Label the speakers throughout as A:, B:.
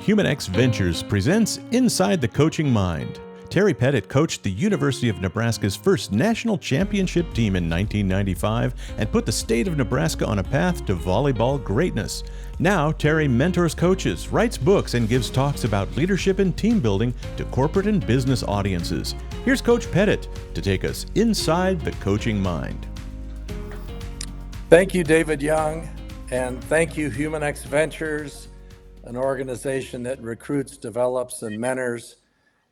A: HumanX Ventures presents Inside the Coaching Mind. Terry Pettit coached the University of Nebraska's first national championship team in 1995 and put the state of Nebraska on a path to volleyball greatness. Now, Terry mentors coaches, writes books, and gives talks about leadership and team building to corporate and business audiences. Here's Coach Pettit to take us inside the coaching mind.
B: Thank you, David Young, and thank you, HumanX Ventures, an organization that recruits, develops, and mentors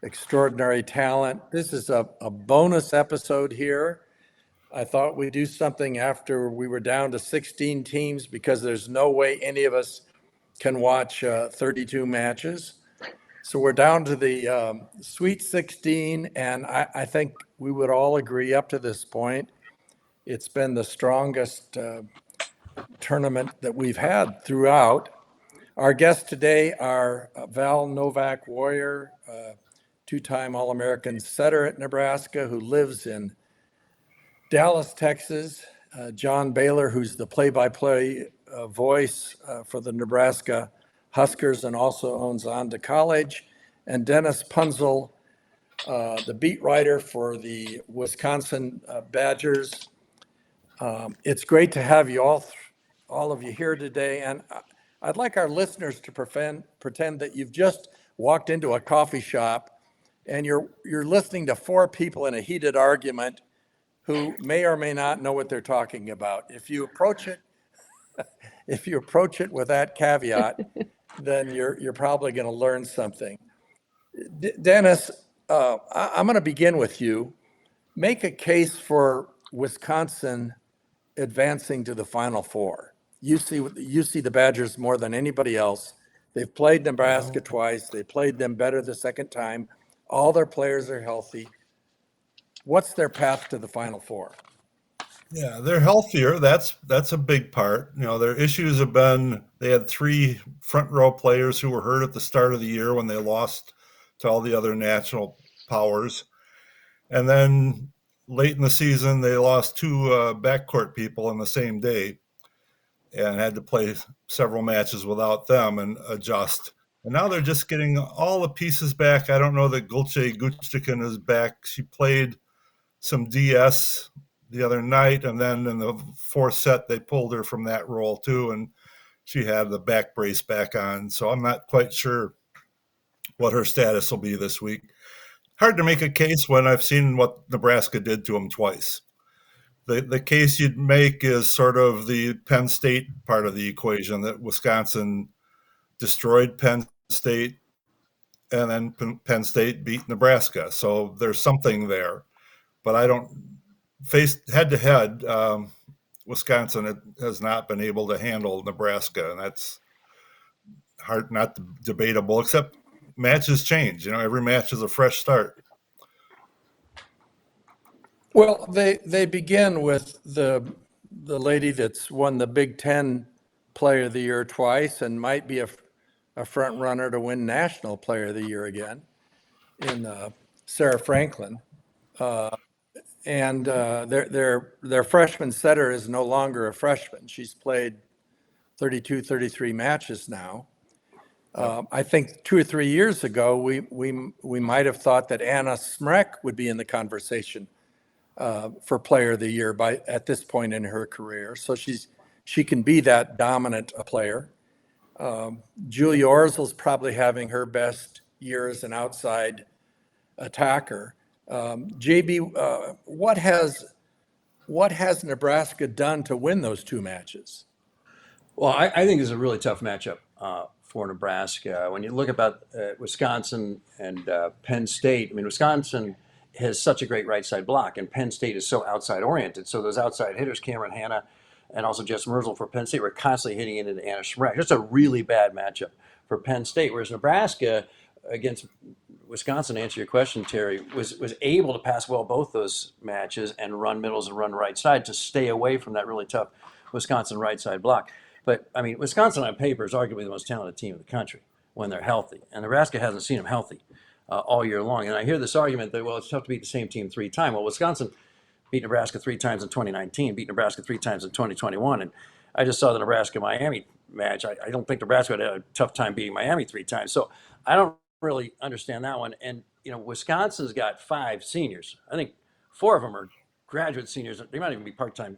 B: extraordinary talent. This is a bonus episode here. I thought we'd do something after we were down to 16 teams because there's no way any of us can watch 32 matches. So we're down to the Sweet 16, and I think we would all agree up to this point, it's been the strongest tournament that we've had throughout. Our guests today are Val Novak-Warrior, two-time All-American setter at Nebraska, who lives in Dallas, Texas. John Baylor, who's the play-by-play voice for the Nebraska Huskers and also owns On to College. And Dennis Punzel, the beat writer for the Wisconsin Badgers. It's great to have you all of you here today. And I'd like our listeners to pretend that you've just walked into a coffee shop and you're listening to four people in a heated argument who may or may not know what they're talking about. If you approach it with that caveat, then you're probably going to learn something. Dennis, I'm going to begin with you. Make a case for Wisconsin advancing to the Final Four. You see the Badgers more than anybody else. They've played Nebraska twice. They played them better the second time. All their players are healthy. What's their path to the Final Four?
C: Yeah, they're healthier. That's a big part. You know, their issues have been they had three front row players who were hurt at the start of the year when they lost to all the other national powers. And then late in the season, they lost two backcourt people on the same day and had to play several matches without them and adjust. And now they're just getting all the pieces back. I don't know that Gulce Gutchikin is back. She played some DS the other night, and then in the fourth set, they pulled her from that role too, and she had the back brace back on. So I'm not quite sure what her status will be this week. Hard to make a case when I've seen what Nebraska did to them twice. The case you'd make is sort of the Penn State part of the equation, that Wisconsin destroyed Penn State and then Penn State beat Nebraska. So there's something there. But I don't face head-to-head, Wisconsin has not been able to handle Nebraska, and that's hard, not debatable, except matches change. You know, every match is a fresh start.
B: Well, they begin with the lady that's won the Big Ten Player of the Year twice and might be a front runner to win National Player of the Year again in Sarah Franklin. And their freshman setter is no longer a freshman. She's played 32, 33 matches now. I think 2 or 3 years ago, we might have thought that Anna Smrek would be in the conversation for Player of the Year at this point in her career. So she can be that dominant a player. Julia Orzel's probably having her best year as an outside attacker. JB, what has Nebraska done to win those two matches?
D: Well, I think it's a really tough matchup for Nebraska. When you look about Wisconsin and Penn State, I mean, Wisconsin has such a great right side block, and Penn State is so outside oriented. So those outside hitters, Cameron Hanna and also Jess Merzel for Penn State, were constantly hitting it into Anna Smrek. Just a really bad matchup for Penn State. Whereas Nebraska against Wisconsin, to answer your question, Terry, was able to pass well both those matches and run middles and run right side to stay away from that really tough Wisconsin right side block. But, I mean, Wisconsin on paper is arguably the most talented team in the country when they're healthy. And Nebraska hasn't seen them healthy all year long. And I hear this argument that, well, it's tough to beat the same team 3 times. Well, Wisconsin beat Nebraska 3 times in 2019, beat Nebraska 3 times in 2021. And I just saw the Nebraska-Miami match. I don't think Nebraska had a tough time beating Miami 3 times. So I don't really understand that one. And, Wisconsin's got 5 seniors. I think 4 of them are graduate seniors. They might even be part-time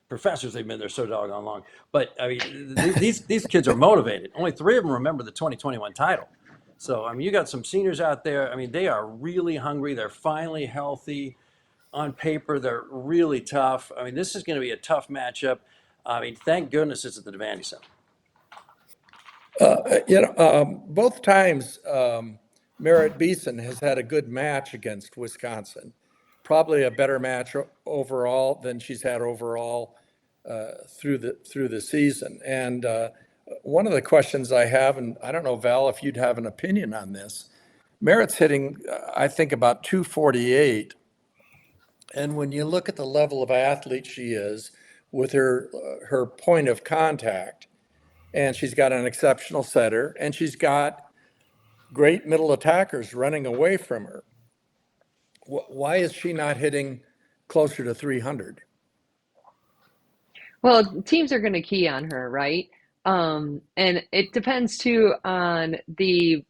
D: professors. They've been there so doggone long. But, I mean, these kids are motivated. Only 3 of them remember the 2021 title. So, I mean, you got some seniors out there. I mean, they are really hungry. They're finally healthy. On paper, they're really tough. I mean, this is going to be a tough matchup. I mean, thank goodness it's at the Devaney Center.
B: Both times Merritt Beeson has had a good match against Wisconsin. Probably a better match overall than she's had overall through the season. And one of the questions I have, and I don't know, Val, if you'd have an opinion on this, Merritt's hitting, I think, about 248. And when you look at the level of athlete she is with her point of contact, and she's got an exceptional setter, and she's got great middle attackers running away from her. Why is she not hitting closer to 300?
E: Well, teams are going to key on her, right? And it depends too on the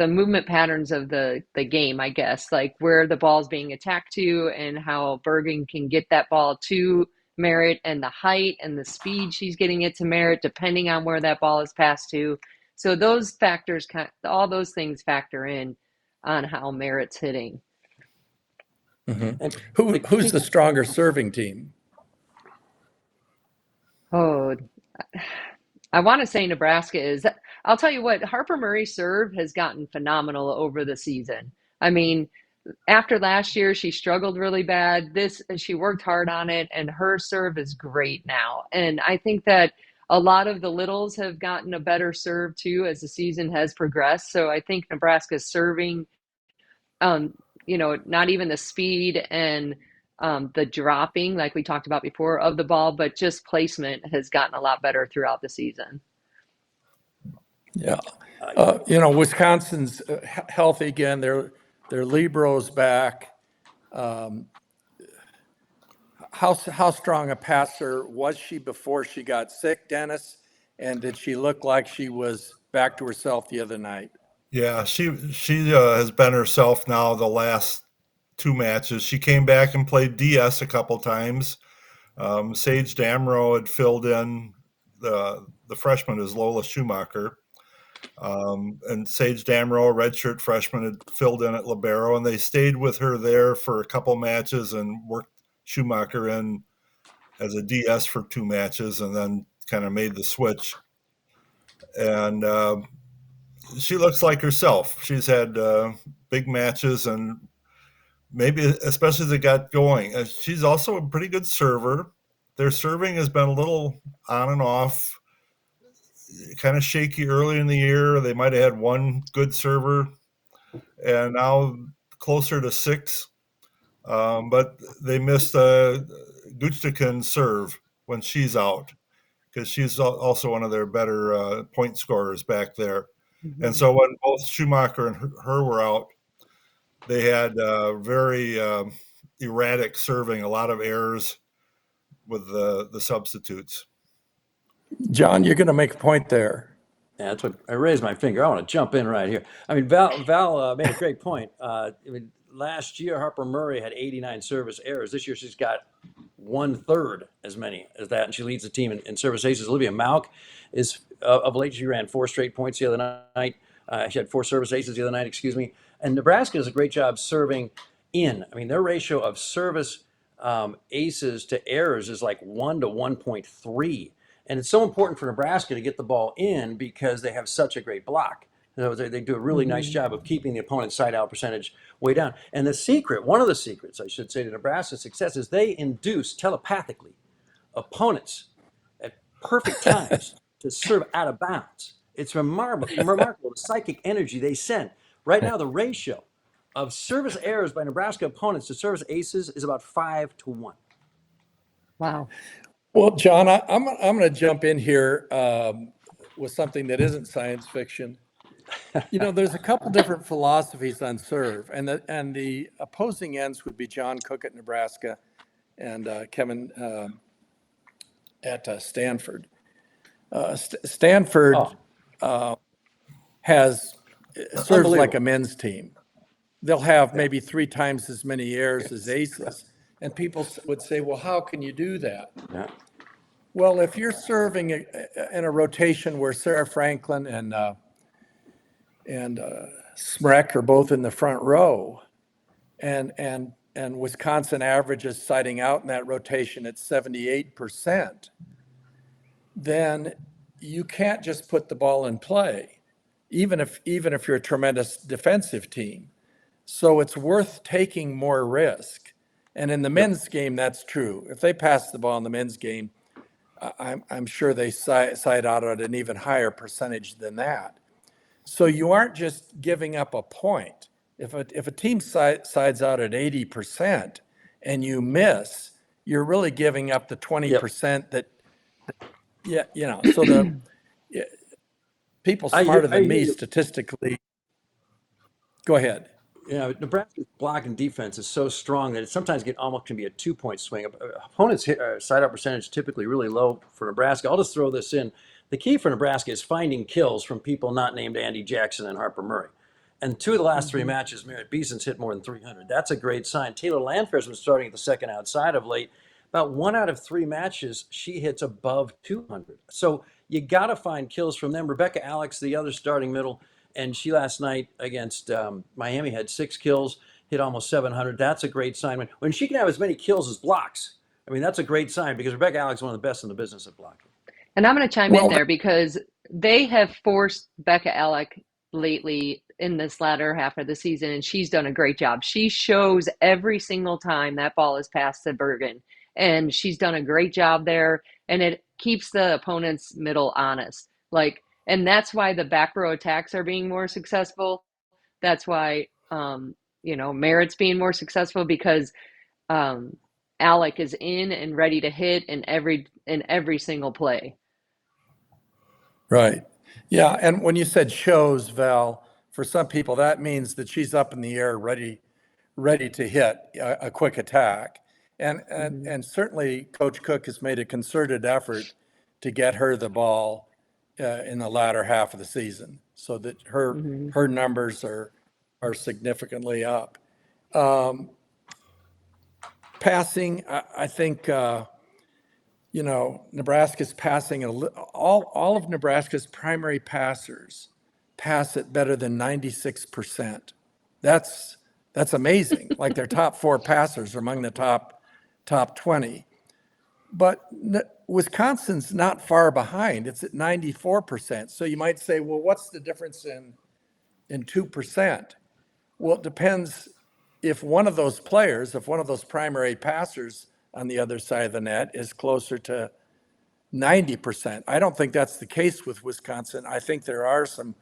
E: movement patterns of the game, I guess, like where the ball's being attacked to and how Bergen can get that ball to Merritt and the height and the speed she's getting it to Merritt, depending on where that ball is passed to. So those factors, all those things factor in on how Merritt's hitting.
B: Mm-hmm. Who's the stronger serving team?
E: Oh, I want to say Nebraska is. I'll tell you what, Harper Murray's serve has gotten phenomenal over the season. I mean, after last year, she struggled really bad. She worked hard on it, and her serve is great now. And I think that a lot of the littles have gotten a better serve too as the season has progressed. So I think Nebraska's serving, not even the speed and the dropping, like we talked about before, of the ball, but just placement has gotten a lot better throughout the season.
B: Yeah. Wisconsin's healthy again. Their libro's back. How strong a passer was she before she got sick, Dennis? And did she look like she was back to herself the other night?
C: Yeah, she has been herself now the last 2 matches. She came back and played DS a couple times. Sage Damrow had filled in the freshman is Lola Schumacher. And Sage Damrow, a redshirt freshman, had filled in at libero, and they stayed with her there for a couple matches and worked Schumacher in as a DS for 2 matches, and then kind of made the switch. And she looks like herself. She's had big matches, and maybe especially as they got going. She's also a pretty good server. Their serving has been a little on and off, kind of shaky early in the year. They might have had one good server, and now closer to 6. But they missed Gutstekin's serve when she's out, because she's also one of their better point scorers back there. Mm-hmm. And so when both Schumacher and her were out, they had very erratic serving, a lot of errors with the substitutes.
B: John, you're going to make a point there.
D: Yeah, that's what I raised my finger. I want to jump in right here. I mean, Val made a great point. Last year, Harper Murray had 89 service errors. This year, she's got 1/3 as many as that, and she leads the team in service aces. Olivia Malk is of late. She ran 4 straight points the other night. She had 4 service aces the other night, excuse me. And Nebraska does a great job serving in. I mean, their ratio of service aces to errors is like 1 to 1.3. And it's so important for Nebraska to get the ball in because they have such a great block. They do a really nice job of keeping the opponent's side out percentage way down. And one of the secrets, I should say, to Nebraska's success is they induce telepathically opponents at perfect times to serve out of bounds. It's remarkable the psychic energy they send. Right now, the ratio of service errors by Nebraska opponents to service aces is about 5 to 1.
E: Wow.
B: Well, John, I'm going to jump in here with something that isn't science fiction. There's a couple different philosophies on serve, and the opposing ends would be John Cook at Nebraska and Kevin at Stanford. Stanford
D: Oh,
B: has serves like
D: unbelievable.
B: a men's team. They'll have maybe 3 times as many airs as aces. And people would say, well, how can you do that?
D: Yeah.
B: Well, if you're serving in a rotation where Sarah Franklin and Smrek are both in the front row, and Wisconsin averages siding out in that rotation at 78%, then you can't just put the ball in play, even if you're a tremendous defensive team. So it's worth taking more risk. And in the men's game, that's true. If they pass the ball in the men's game, I'm sure they side out at an even higher percentage than that. So you aren't just giving up a point. If a team sides out at 80% and you miss, you're really giving up the 20% that, yeah, so people smarter
D: I
B: than
D: hear
B: me
D: you.
B: statistically, go ahead.
D: Nebraska's blocking defense is so strong that it sometimes almost can be a 2-point swing. Opponents' side out percentage is typically really low for Nebraska. I'll just throw this in. The key for Nebraska is finding kills from people not named Andy Jackson and Harper Murray. And 2 of the last 3 matches, Merritt Beeson's hit more than 300. That's a great sign. Taylor Landfair's been starting at the second outside of late. About 1 out of 3 matches, she hits above 200. So you got to find kills from them. Rebecca Alex, the other starting middle, and she last night against Miami had 6 kills, hit almost 700. That's a great sign. When she can have as many kills as blocks, I mean, that's a great sign because Rebecca Alex is one of the best in the business at blocking.
E: And I'm going to chime in
B: Well,
E: there because they have forced Becca Alec lately in this latter half of the season, and she's done a great job. She shows every single time that ball is passed to Bergen, and she's done a great job there, and it keeps the opponent's middle honest. And that's why the back row attacks are being more successful. That's why, Merritt's being more successful because Alec is in and ready to hit in every single play.
B: right. Yeah, and when you said shows, Val, for some people that means that she's up in the air, ready to hit a quick attack. And certainly Coach Cook has made a concerted effort to get her the ball in the latter half of the season, so that her numbers are significantly up. Passing, I think Nebraska's passing all of Nebraska's primary passers pass it better than 96%. That's amazing. Like their top 4 passers are among the top 20. But Wisconsin's not far behind. It's at 94%. So you might say, well, what's the difference in 2%? Well, it depends if one of those primary passers on the other side of the net is closer to 90%. I don't think that's the case with Wisconsin. I think there are some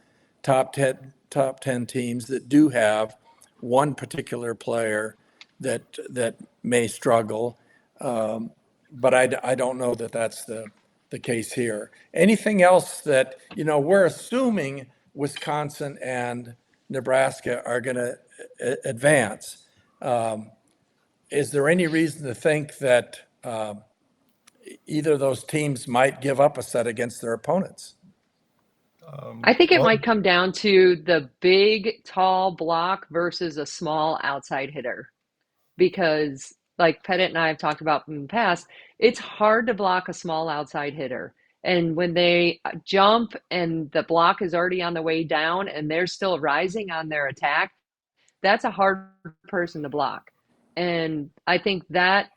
B: top 10 teams that do have one particular player that may struggle. But I don't know that that's the case here. Anything else that, we're assuming Wisconsin and Nebraska are going to advance. Is there any reason to think that either of those teams might give up a set against their opponents?
E: I think it
C: Well,
E: might come down to the big, tall block versus a small outside hitter. Because, like Pettit and I have talked about in the past, it's hard to block a small outside hitter. And when they jump and the block is already on the way down and they're still rising on their attack, that's a hard person to block. And I think that,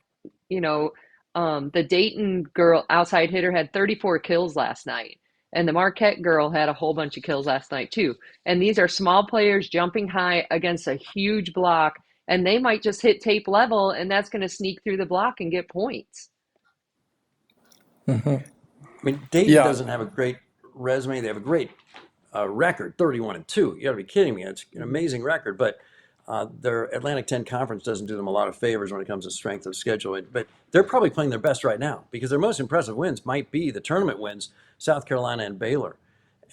E: the Dayton girl outside hitter had 34 kills last night. And the Marquette girl had a whole bunch of kills last night too. And these are small players jumping high against a huge block, and they might just hit tape level, and that's going to sneak through the block and get points.
D: I mean, Dayton
B: Yeah.
D: doesn't have a great resume. They have a great record, 31-2. You got to be kidding me. It's an amazing record, but their Atlantic 10 conference doesn't do them a lot of favors when it comes to strength of schedule. But they're probably playing their best right now because their most impressive wins might be the tournament wins, South Carolina and Baylor.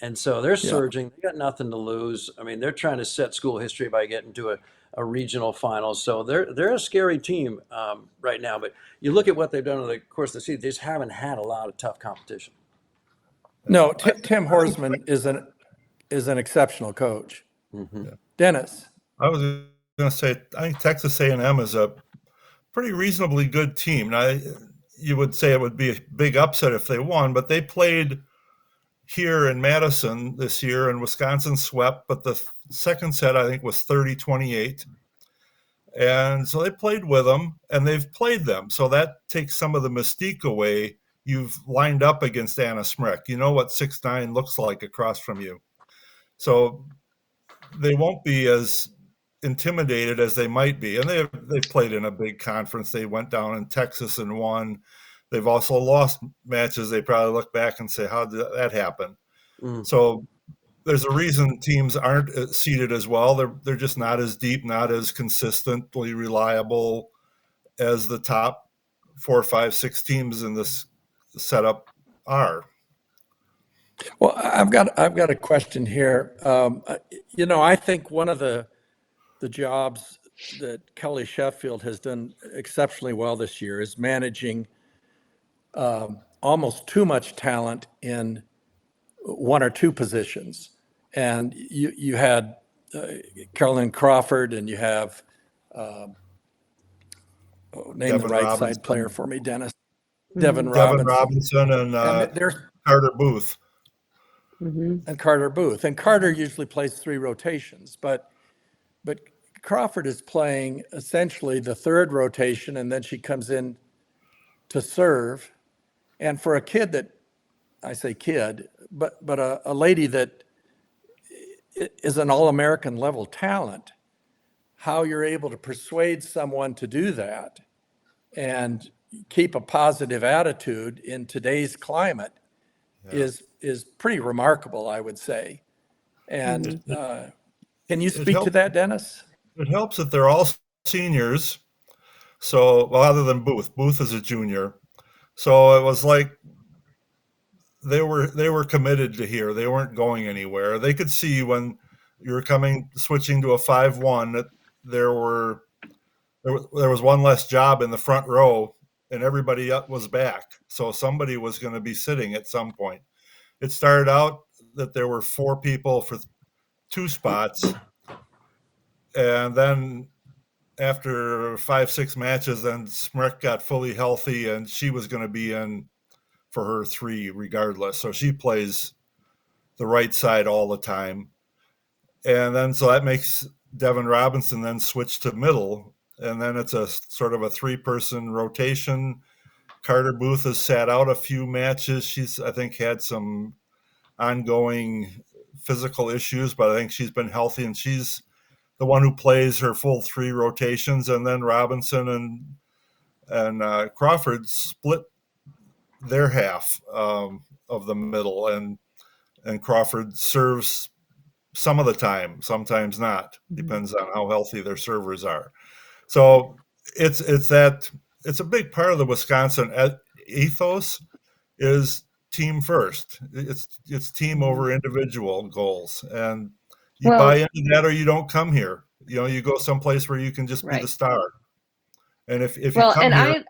D: And so they're surging. They got nothing to lose. I mean, they're trying to set school history by getting to a regional final. So they're a scary team right now. But you look at what they've done over the course of the season, they just haven't had a lot of tough competition.
B: No, Tim Horsman is an exceptional coach.
D: Mm-hmm.
B: Dennis.
C: I was going to say, I think Texas A&M is a pretty reasonably good team. Now, you would say it would be a big upset if they won, but they played here in Madison this year, and Wisconsin swept, but the second set, I think, was 30-28. And so they played with them, and they've played them. So that takes some of the mystique away. You've lined up against Anna Smrek. You know what 6'9" looks like across from you. So they won't be as intimidated as they might be. And they've played in a big conference. They went down in Texas and won. They've also lost matches. They probably look back and say, how did that happen? So there's a reason teams aren't seeded as well. They're just not as deep, not as consistently reliable as the top 4, 5, 6 teams in this setup are.
B: Well, I've got a question here. I think one of the jobs that Kelly Sheffield has done exceptionally well this year is managing almost too much talent in one or two positions. And you had Carolyn Crawford, and you have name
C: Devin
B: the right
C: Robinson.
B: side player for me, Dennis. Devin
C: Devin
B: Robinson
C: and
B: there's
C: Carter Booth.
B: and Carter Booth. And Carter usually plays 3 rotations, but Crawford is playing essentially the 3rd rotation, and then she comes in to serve. And for a kid that, I say kid, but a lady that is an All-American level talent, how you're able to persuade someone to do that and keep a positive attitude in today's climate is pretty remarkable, I would say. And can you speak to that, Dennis?
C: It helps that they're all seniors. So, well, other than Booth is a junior. So it was like they were committed to here. They weren't going anywhere. They could see when you were switching to a 5-1 that there was one less job in the front row, and everybody was back. So somebody was going to be sitting at some point. It started out that there were 4 people for 2 spots, and then after 5, 6 matches, then Smrek got fully healthy, and she was going to be in for her 3 regardless. So she plays the right side all the time. And then so that makes Devin Robinson then switch to middle, and then it's a sort of a 3-person rotation. Carter Booth has sat out a few matches. She's, I think, had some ongoing physical issues, but I think she's been healthy, and she's the one who plays her full 3 rotations. And then Robinson and Crawford split their half of the middle, and Crawford serves some of the time, sometimes not. Depends on how healthy their servers are. So it's a big part of the Wisconsin ethos is team first. It's team over individual goals, and you buy into that or you don't come here. You go someplace where you can just be the star. And if you come here,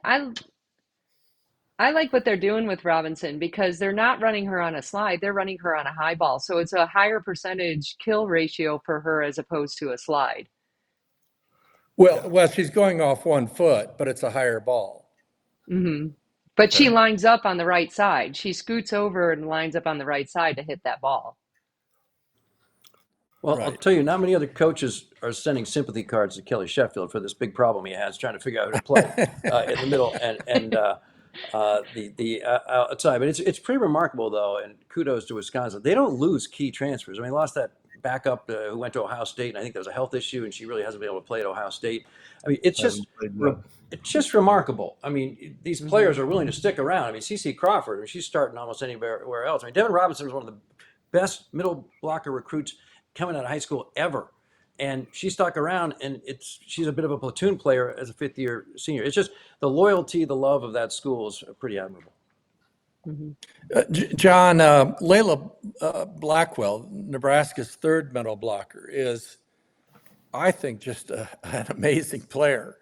E: I like what they're doing with Robinson, because they're not running her on a slide. They're running her on a high ball. So it's a higher percentage kill ratio for her as opposed to a slide.
B: Well, she's going off 1 foot, but it's a higher ball.
E: Mm-hmm. But she lines up on the right side. She scoots over and lines up on the right side to hit that ball.
D: Well, I'll tell you, not many other coaches are sending sympathy cards to Kelly Sheffield for this big problem he has trying to figure out who to play in the middle and the outside. But it's pretty remarkable, though, and kudos to Wisconsin. They don't lose key transfers. I mean, they lost that backup who went to Ohio State, and I think there was a health issue, and she really hasn't been able to play at Ohio State. I mean, it's just remarkable. I mean, these players are willing to stick around. I mean, CeCe Crawford, she's starting almost anywhere else. I mean, Devin Robinson was one of the best middle blocker recruits coming out of high school ever, and she stuck around, and she's a bit of a platoon player as a 5th-year senior. It's just the loyalty, the love of that school is pretty admirable.
B: John, Layla Blackwell, Nebraska's 3rd middle blocker, is, I think, just an amazing player.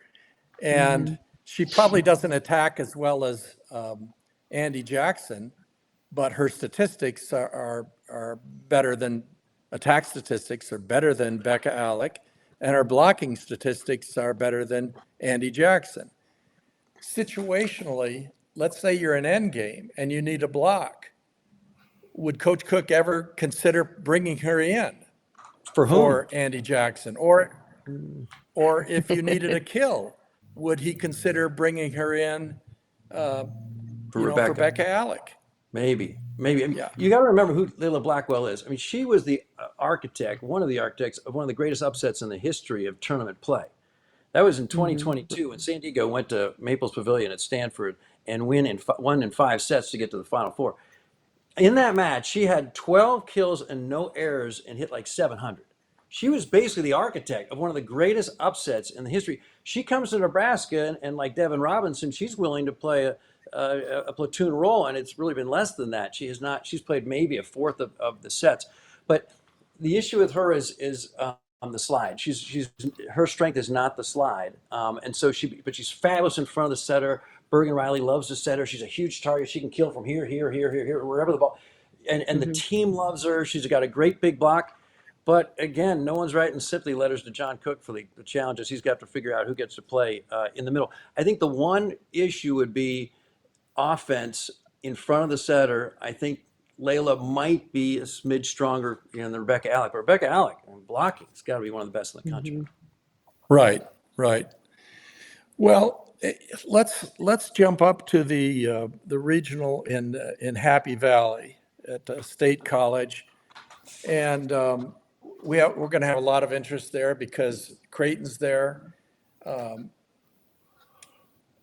B: And she probably doesn't attack as well as Andy Jackson, but her statistics are better than attack statistics are better than Becca Alec, and her blocking statistics are better than Andy Jackson. Situationally, let's say you're in end game and you need a block. Would Coach Cook ever consider bringing her in
D: For whom?
B: for Andy Jackson? Or if you needed a kill, would he consider bringing her in,
D: For
B: for
D: Rebecca?
B: Becca Alec?
D: Maybe. I mean,
B: Yeah.
D: you got to remember who Layla Blackwell is. I mean, she was the architect, one of the architects of one of the greatest upsets in the history of tournament play. That was in 2022 when San Diego went to Maples Pavilion at Stanford and won in 5 sets to get to the Final Four. In that match, she had 12 kills and no errors and hit like 700. She was basically the architect of one of the greatest upsets in the history. She comes to Nebraska, and like Devin Robinson, she's willing to play a platoon role, and it's really been less than that. She has not. She's played maybe a fourth of the sets, but the issue with her is on the slide. She's her strength is not the slide, and so but she's fabulous in front of the setter. Bergen Riley loves to set her. She's a huge target. She can kill from here, wherever the ball. And the team loves her. She's got a great big block. But again, no one's writing simply letters to John Cook for the challenges. He's got to figure out who gets to play in the middle. I think the one issue would be offense in front of the setter. I think Layla might be a smidge stronger than Rebecca Alec. But Rebecca Alec, blocking, it's got to be one of the best in the country.
B: Right. Well, let's jump up to the regional in Happy Valley at State College, and we're going to have a lot of interest there because Creighton's there.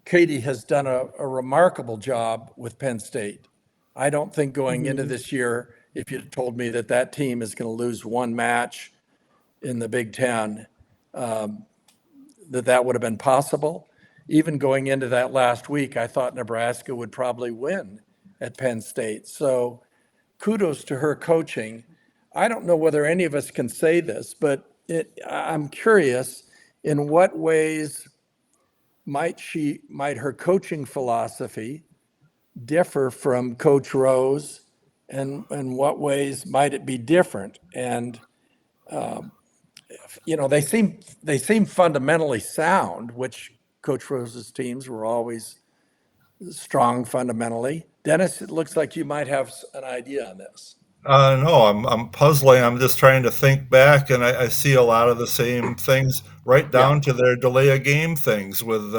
B: Katie has done a remarkable job with Penn State. I don't think going into this year, if you'd told me that team is going to lose one match in the Big Ten, that would have been possible. Even going into that last week, I thought Nebraska would probably win at Penn State. So kudos to her coaching. I don't know whether any of us can say this, but I'm curious, in what ways might her coaching philosophy differ from Coach Rose, and in what ways might it be different? And they seem fundamentally sound, which Coach Rose's teams were always strong fundamentally. Dennis, it looks like you might have an idea on this.
C: No, I'm puzzling. I'm just trying to think back, and I see a lot of the same things, right down to their delay a game things with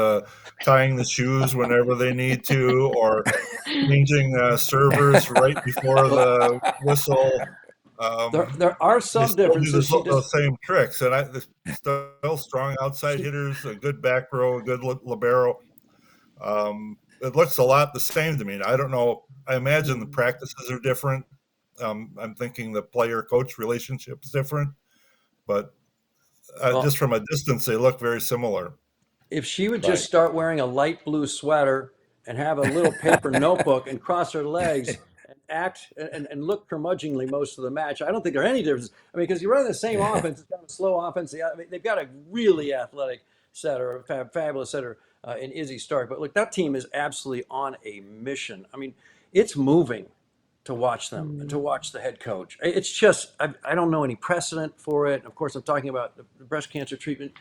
C: tying the shoes whenever they need to, or changing servers right before the whistle.
D: There are some differences.
C: Those same tricks, and still strong outside hitters, a good back row, a good libero. It looks a lot the same to me. I don't know. I imagine the practices are different. I'm thinking the player-coach relationship is different, but just from a distance, they look very similar.
D: If she would just start wearing a light blue sweater and have a little paper notebook and cross her legs and act and look curmudgeonly most of the match, I don't think there are any differences. I mean, because you're running the same offense, it's kind of a slow offense. I mean, they've got a really athletic setter, a fabulous setter in Izzy Stark. But look, that team is absolutely on a mission. I mean, it's moving to watch them and to watch the head coach. It's just, I don't know any precedent for it. Of course, I'm talking about the breast cancer treatment.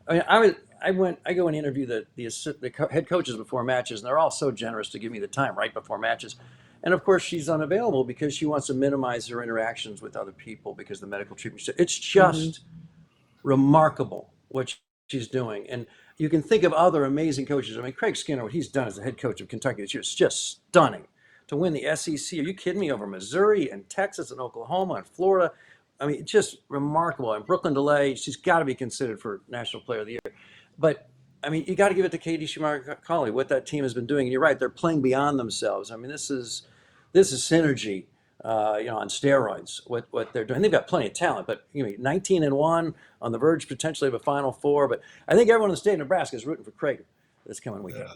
D: I mean, I go and interview the head coaches before matches, and they're all so generous to give me the time right before matches. And of course, she's unavailable because she wants to minimize her interactions with other people because of the medical treatment. It's just remarkable what she's doing. And you can think of other amazing coaches. I mean, Craig Skinner, what he's done as the head coach of Kentucky this year is just stunning. To win the SEC, are you kidding me? Over Missouri and Texas and Oklahoma and Florida. I mean, just remarkable. And Brooklyn DeLay, she's got to be considered for National Player of the Year. But, I mean, you got to give it to Katie Schumacher-Colley, what that team has been doing. And you're right, they're playing beyond themselves. I mean, this is synergy, on steroids, what they're doing. They've got plenty of talent, but 19-1, on the verge potentially of a Final Four. But I think everyone in the state of Nebraska is rooting for Creighton this coming weekend.
C: Yeah.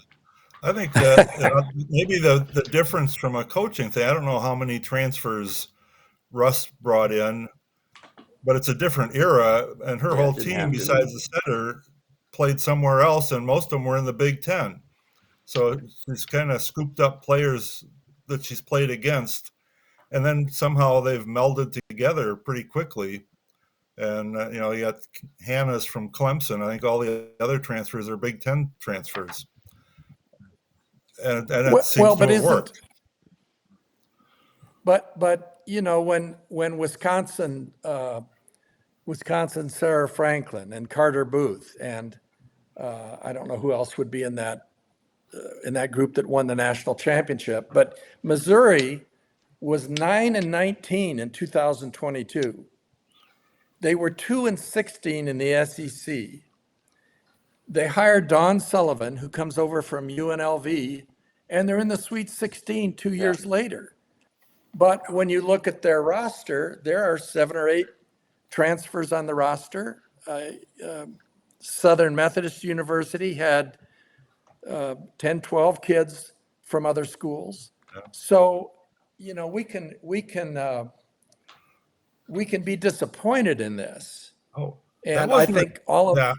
C: I think that maybe the difference from a coaching thing, I don't know how many transfers Russ brought in, but it's a different era, and her whole team, besides the setter, played somewhere else, and most of them were in the Big Ten. So she's kind of scooped up players that she's played against, and then somehow they've melded together pretty quickly. And you got Hannah's from Clemson. I think all the other transfers are Big Ten transfers, and it seems to have worked.
B: But when Wisconsin Sarah Franklin and Carter Booth and I don't know who else would be in that group that won the national championship, but Missouri was 9-19 in 2022. They were 2-16 in the SEC. They hired Don Sullivan, who comes over from UNLV, and they're in the Sweet 16 2 years later. But when you look at their roster, there are 7 or 8 transfers on the roster. Southern Methodist University had 10, 12 kids from other schools.
C: Yeah.
B: So, we can be disappointed in this.
C: Oh,
B: and I think all of
C: that.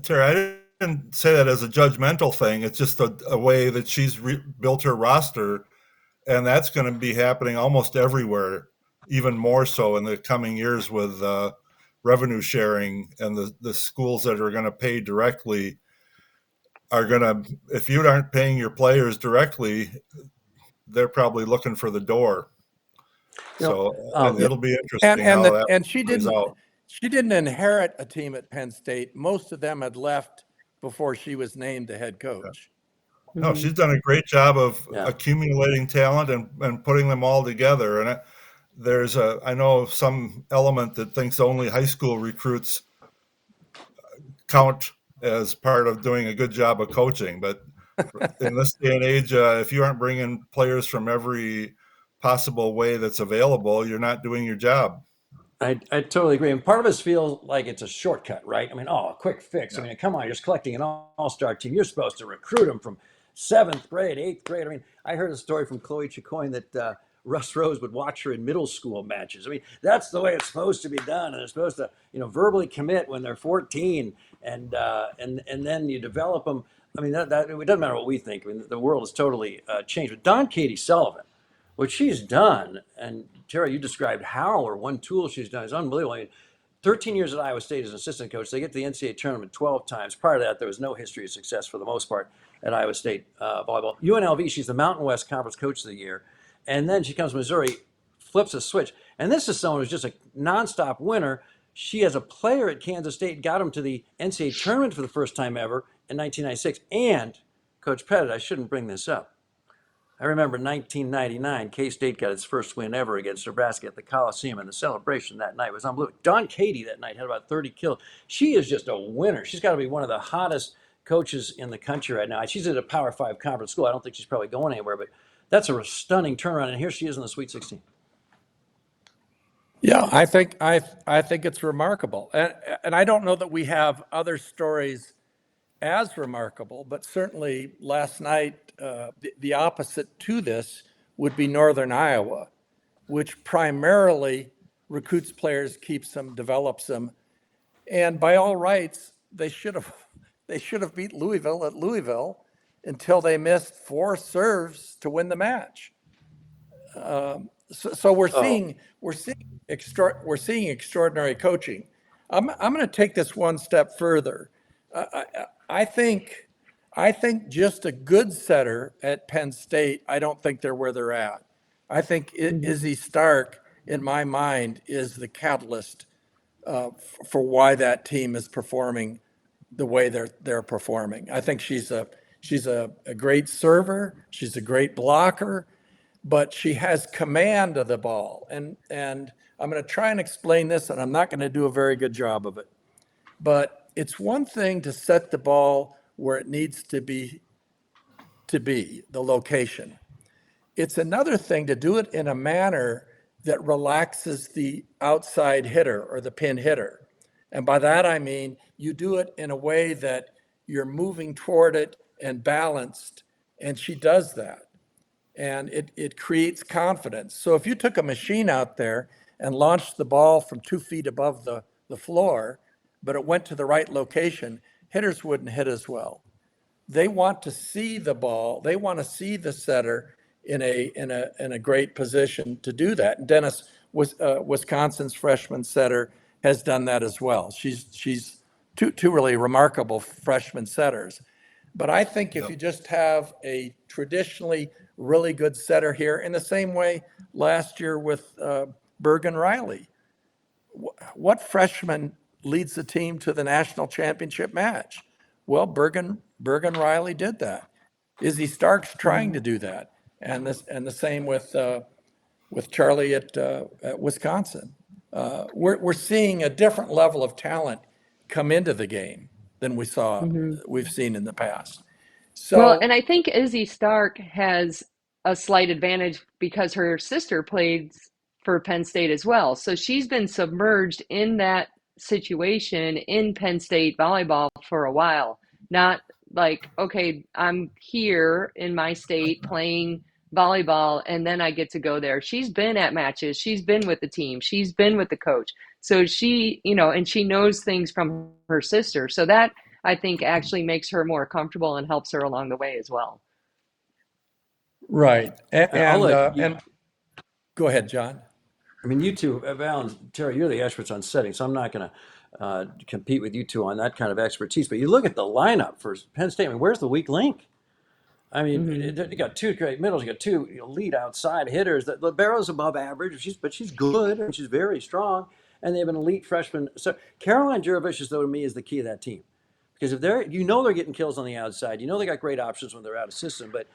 C: Terry, I didn't say that as a judgmental thing. It's just a way that she's built her roster, and that's going to be happening almost everywhere, even more so in the coming years with revenue sharing, and the schools that are going to pay directly are going to, if you aren't paying your players directly, they're probably looking for the door. So it'll be interesting
B: and she didn't inherit a team at Penn State. Most of them had left before she was named the head coach.
C: Yeah. No, she's done a great job of accumulating talent and putting them all together. And I know some element that thinks only high school recruits count as part of doing a good job of coaching. But in this day and age, if you aren't bringing players from every possible way that's available, you're not doing your job.
D: I totally agree. And part of us feels like it's a shortcut, right? I mean, a quick fix. Yeah. I mean, come on, you're just collecting an all-star team. You're supposed to recruit them from 7th grade, 8th grade. I mean, I heard a story from Chloe Chicoine that Russ Rose would watch her in middle school matches. I mean, that's the way it's supposed to be done. And they're supposed to, verbally commit when they're 14, and then you develop them. I mean, that it doesn't matter what we think. I mean, the world has totally changed. But Don Katie Sullivan, what she's done, and Terry, you described how or one tool she's done is unbelievable. I mean, 13 years at Iowa State as an assistant coach. They get to the NCAA tournament 12 times. Prior to that, there was no history of success for the most part at Iowa State volleyball. UNLV, she's the Mountain West Conference Coach of the Year. And then she comes to Missouri, flips a switch. And this is someone who's just a nonstop winner. She, as a player at Kansas State, got them to the NCAA tournament for the first time ever in 1996. And, Coach Pettit, I shouldn't bring this up. I remember 1999, K-State got its first win ever against Nebraska at the Coliseum, and the celebration that night was unbelievable. Don Katie that night had about 30 kills. She is just a winner. She's got to be one of the hottest coaches in the country right now. She's at a Power 5 conference school. I don't think she's probably going anywhere, but that's a stunning turnaround, and here she is in the Sweet 16.
B: Yeah, I think it's remarkable, and I don't know that we have other stories as remarkable, but certainly last night, the opposite to this would be Northern Iowa, which primarily recruits players, keeps them, develops them, and by all rights, they should have beat Louisville at Louisville until they missed 4 serves to win the match. So we're seeing extraordinary coaching. I'm going to take this one step further. I think just a good setter at Penn State, I don't think they're where they're at. I think Izzy Stark, in my mind, is the catalyst for why that team is performing the way they're performing. I think she's a great server. She's a great blocker, but she has command of the ball. And I'm going to try and explain this, and I'm not going to do a very good job of it. But it's one thing to set the ball where it needs to be, the location. It's another thing to do it in a manner that relaxes the outside hitter or the pin hitter. And by that, I mean, you do it in a way that you're moving toward it and balanced. And she does that. And it creates confidence. So if you took a machine out there and launched the ball from 2 feet above the floor, but it went to the right location, hitters wouldn't hit as well. They want to see the ball. They want to see the setter in a great position to do that. And Dennis was Wisconsin's freshman setter has done that as well. She's two really remarkable freshman setters. But I think if you just have a traditionally really good setter here, in the same way last year with Bergen Riley, what freshman leads the team to the national championship match? Well, Bergen Riley did that. Izzy Stark's trying to do that, and the same with Charlie at Wisconsin. We're seeing a different level of talent come into the game than we've seen in the past.
E: Well,
B: So
E: and I think Izzy Stark has a slight advantage because her sister played for Penn State as well. So she's been submerged in that situation in Penn State volleyball for a while. Not like, okay, I'm here in my state playing volleyball and then I get to go there. She's been at matches, she's been with the team, she's been with the coach. So she, and she knows things from her sister. So that I think actually makes her more comfortable and helps her along the way as well.
B: right,
D: I'll let you,
B: and go ahead, John.
D: I mean, you two, Val and Terry, you're the experts on setting, so I'm not going to compete with you two on that kind of expertise. But you look at the lineup for Penn State. I mean, where's the weak link? I mean, you got two great middles. You got two lead outside hitters. The Libera's above average, but she's good and she's very strong. And they have an elite freshman. So Caroline Juravicius, though, to me, is the key of that team. Because if they're getting kills on the outside, they got great options when they're out of system. But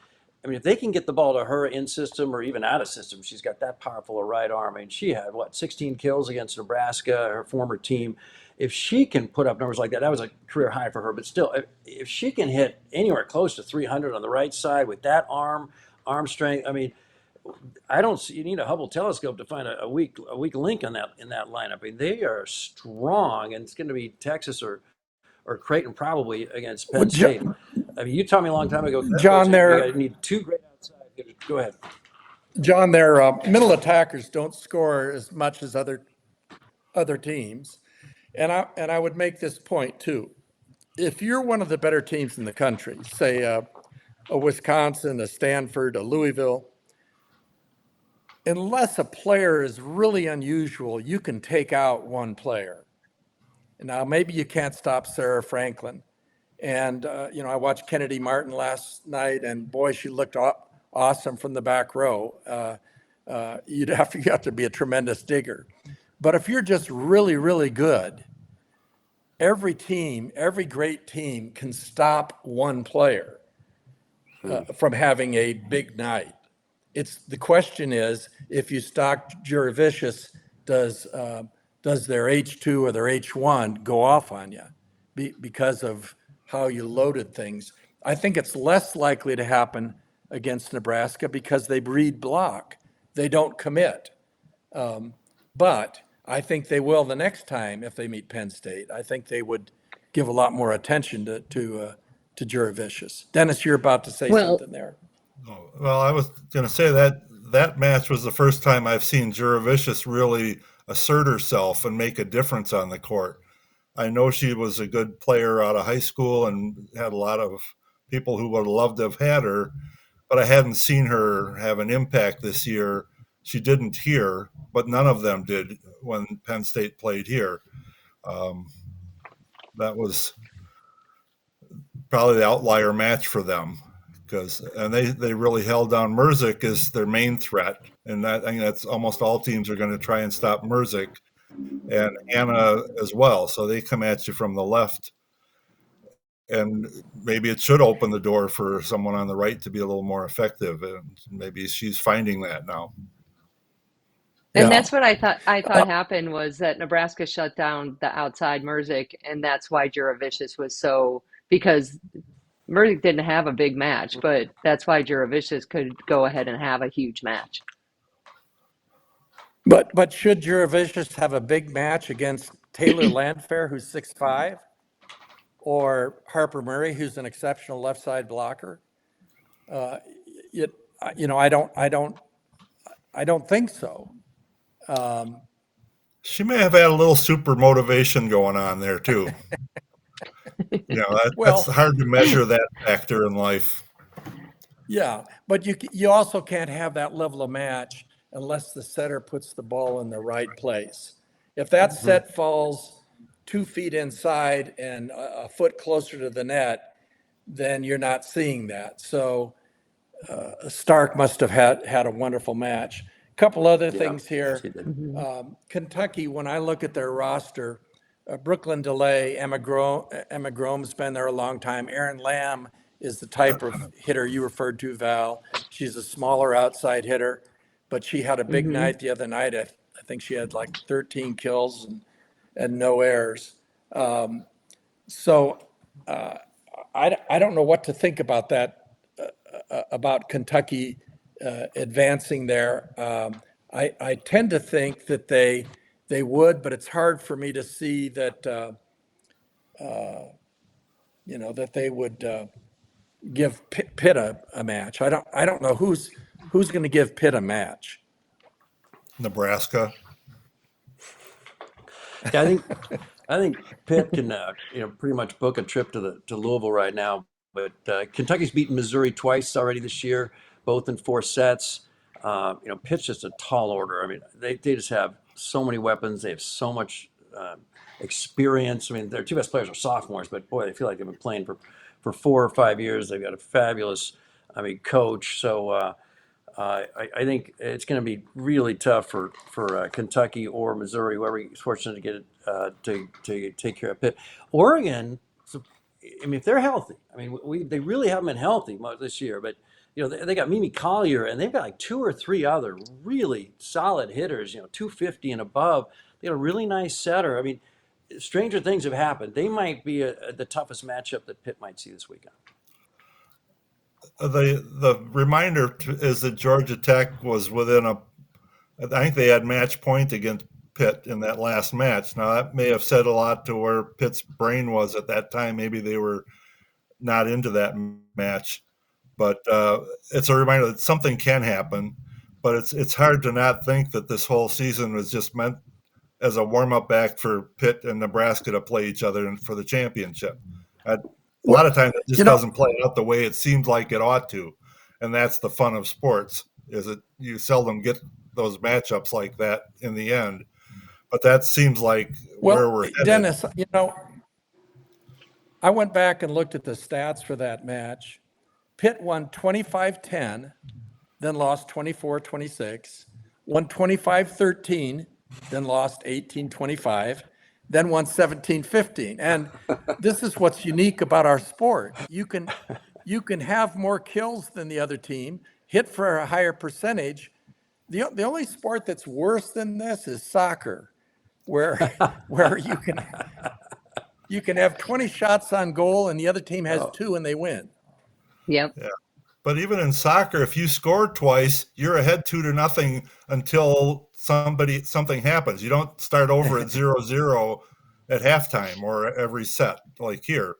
D: I mean, if they can get the ball to her in system or even out of system, she's got that powerful a right arm. I mean, she had 16 kills against Nebraska, her former team. If she can put up numbers like that, that was a career high for her. But still, if she can hit anywhere close to 300 on the right side with that arm strength, I mean, I don't see. You need a Hubble telescope to find a weak link in that lineup. I mean, they are strong, and it's going to be Texas or Creighton probably against Penn State. I mean, you told me a long time ago,
B: John,
D: you need two great outside hitters. Go ahead.
B: John, their middle attackers don't score as much as other teams, and I would make this point too. If you're one of the better teams in the country, say a Wisconsin, a Stanford, a Louisville, unless a player is really unusual, you can take out one player. Now, maybe you can't stop Sarah Franklin. And, I watched Kennedy Martin last night, and boy, she looked awesome from the back row. You have to be a tremendous digger. But if you're just really, really good, every great team can stop one player from having a big night. The question is, if you stock Juravicius, does their H2 or their H1 go off on you because of how you loaded things? I think it's less likely to happen against Nebraska because they read block. They don't commit. But I think they will the next time if they meet Penn State. I think they would give a lot more attention to Juravicius. Dennis, you're about to say something there.
C: Well, I was going to say that match was the first time I've seen Juravicius really assert herself and make a difference on the court. I know she was a good player out of high school and had a lot of people who would have loved to have had her, but I hadn't seen her have an impact this year. She didn't here, but none of them did when Penn State played here. That was probably the outlier match for them and they really held down Merzik as their main threat. And I think that's almost all teams are going to try and stop Merzik and Anna as well. So they come at you from the left. And maybe it should open the door for someone on the right to be a little more effective. And maybe she's finding that now.
E: And that's what I thought happened was that Nebraska shut down the outside Merzik, and that's why Juravicius was because Merzik didn't have a big match, but that's why Juravicius could go ahead and have a huge match.
B: But should Juravicius have a big match against Taylor Landfair, who's 6'5", or Harper Murray, who's an exceptional left side blocker? I don't think so.
C: She may have had a little super motivation going on there too. That's hard to measure that factor in life.
B: Yeah, but you also can't have that level of match unless the setter puts the ball in the right place. If that set falls 2 feet inside and a foot closer to the net, then you're not seeing that. So Stark must have had a wonderful match. Couple other
D: Yeah,
B: things here.
D: she did.
B: Kentucky, when I look at their roster, Brooklyn DeLay, Emma Grome's been there a long time. Erin Lamb is the type of hitter you referred to, Val. She's a smaller outside hitter, but she had a big
E: Mm-hmm.
B: night the other night. I think she had like 13 kills and no errors. So I don't know what to think about that, about Kentucky advancing there. I tend to think that they would, but it's hard for me to see that, that they would give Pitt a match. I don't know who's going to give Pitt a match.
C: Nebraska.
D: Yeah, I think Pitt can pretty much book a trip to Louisville right now. But Kentucky's beaten Missouri twice already this year, both in 4 sets. Pitt's just a tall order. I mean, they just have so many weapons. They have so much experience. I mean, their two best players are sophomores, but boy, they feel like they've been playing for 4 or 5 years. They've got a fabulous, coach. So I think it's going to be really tough for Kentucky or Missouri, whoever is fortunate to get it to take care of Pitt. Oregon, so, if they're healthy, they really haven't been healthy much this year, but they got Mimi Collier, and they've got like 2 or 3 other really solid hitters, 250 and above. They got a really nice setter. Stranger things have happened. They might be the toughest matchup that Pitt might see this weekend.
C: The reminder is that Georgia Tech was within I think they had match point against Pitt in that last match. Now that may have said a lot to where Pitt's brain was at that time. Maybe they were not into that match, but it's a reminder that something can happen. But it's hard to not think that this whole season was just meant as a warm-up act for Pitt and Nebraska to play each other for the championship. A lot of times it just doesn't play out the way it seems like it ought to, and that's the fun of sports. Is that you seldom get those matchups like that in the end, but that seems like where we're headed.
B: Dennis, I went back and looked at the stats for that match. Pitt won 25-10, then lost 24-26, won 25-13, then lost 18-25, then won 17-15. And this is what's unique about our sport. You can have more kills than the other team, hit for a higher percentage. The only sport that's worse than this is soccer, where you can have 20 shots on goal and the other team has 2 and they win.
E: Yep.
C: Yeah. But even in soccer, if you score twice, you're ahead 2-0 until something happens. You don't start over at 0-0 at halftime or every set like here.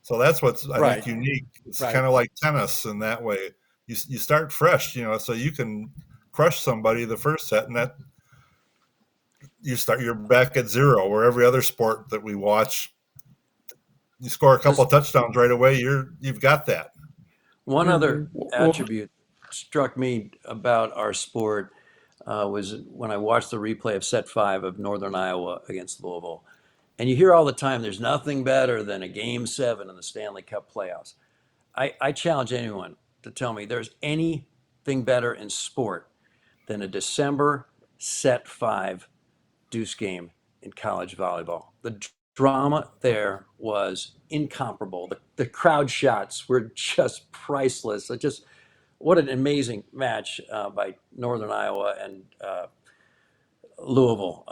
C: So that's what's I think unique. It's kind of like tennis in that way. You start fresh, so you can crush somebody the first set, and that you're back at 0. Where every other sport that we watch, you score a couple of touchdowns right away, you've got that.
D: One other attribute struck me about our sport was when I watched the replay of Set 5 of Northern Iowa against Louisville. And you hear all the time, there's nothing better than a Game 7 in the Stanley Cup playoffs. I challenge anyone to tell me there's anything better in sport than a December Set 5 deuce game in college volleyball. The drama there was incomparable. The crowd shots were just priceless. What an amazing match by Northern Iowa and Louisville.